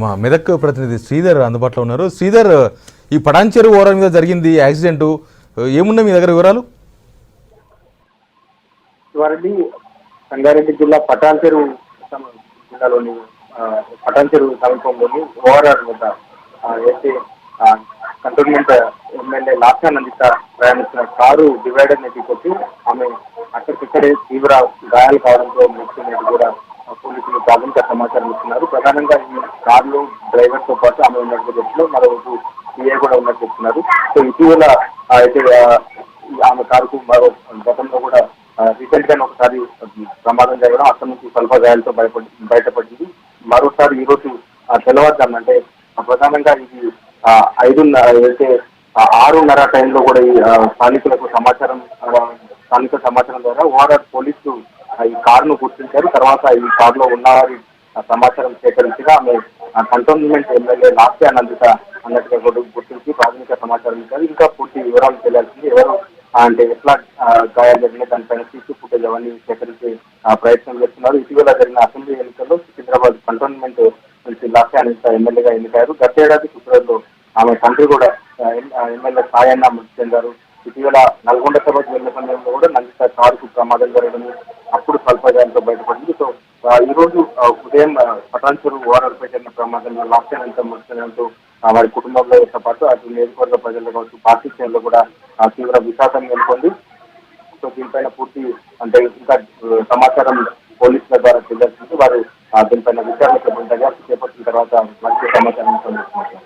మా మెదక్ ప్రతినిధి శ్రీధర్ అందుబాటులో ఉన్నారు. శ్రీధర్, ఈ పటాన్చెరు ఓరం మీద జరిగింది యాక్సిడెంట్, ఏమున్నా మీ దగ్గర వివరాలు? వారిది సంగారెడ్డి జిల్లా పటాన్చెరు జిల్లాలోని పటాన్చెరు సమీపంలోని ఓఆర్ఆర్ వద్ద అయితే కంటోన్మెంట్ ఎమ్మెల్యే లాక్షానందిత ప్రయాణించిన కారు డివైడర్ ని ఢీకొట్టి ఆమె అక్కడికిక్కడే తీవ్ర గాయాలు కావడంతో మృతి కూడా పోలీసులు ప్రాథమిక సమాచారం ఇస్తున్నారు. ప్రధానంగా ఈ కారులో డ్రైవర్ తో పాటు ఆమె ఉన్నట్టు చెప్తున్నారు, మరోవైపు సీఏ కూడా ఉన్నట్టు చెప్తున్నారు. సో ఇటీవల అయితే ఆమె కారుకు మరో గతంలో కూడా రీసెంట్ గానే ఒకసారి ప్రమాదం జరగడం, అక్కడి నుంచి స్వల్ప గాయాలతో బయటపడింది. మరోసారి ఈ రోజు తెల్లవారుజామున అంటే ప్రధానంగా ఇది 5:30 అయితే 6:30 టైంలో కూడా ఈ స్థానిక సమాచారం ద్వారా ఓఆర్ఆర్ పోలీసులు ఈ కారును గుర్తించారు. తర్వాత ఈ కారులో ఉన్నవారి సమాచారం సేకరించగా ఆమె కంటోన్మెంట్ ఎమ్మెల్యే లాక్షానందిత అన్నట్టుగా గుర్తించి ప్రాథమిక సమాచారం ఇచ్చారు. ఇంకా పూర్తి వివరాలు తెలియాల్సింది, ఎవరు అంటే ఎట్లా గాయాలు జరిగినాయి దానిపైన సీసీ ఫుటేజ్ అవన్నీ సేకరించే ప్రయత్నం చేస్తున్నారు. ఇటీవల జరిగిన అసెంబ్లీ ఎన్నికల్లో సికింద్రాబాద్ కంటోన్మెంట్ నుంచి లాక్షానందిత ఎమ్మెల్యేగా ఎన్నికయ్యారు. గతేడాది ఫిబ్రవరిలో ఆమె తండ్రి కూడా ఎమ్మెల్యే సాయన్న మృతి చెందారు. ఇటీవల నల్గొండ సభకు వెళ్లే సమయంలో కూడా నందిత కారుకు ప్రమాదం జరగడం, అప్పుడు స్వల్పగాయంతో బయటపడింది. సో ఈ రోజు ఉదయం పటాన్చెరు ఓఆర్ఆర్పై జరిగిన ప్రమాదంలో లాక్షానందిత మృతి చెందడంతో వారి కుటుంబంలో పాటు అటు నియోజకవర్గ ప్రజల్లో కావచ్చు, పార్టీ శ్రేణులు కూడా తీవ్ర విషాదం నెలకొంది. సో దీనిపైన పూర్తి అంటే ఇంకా సమాచారం పోలీసుల ద్వారా తెలియాల్సింది. వారు దీనిపైన విచారణ చేపట్టిన తర్వాత మంచి సమాచారం పొందుతున్నారు.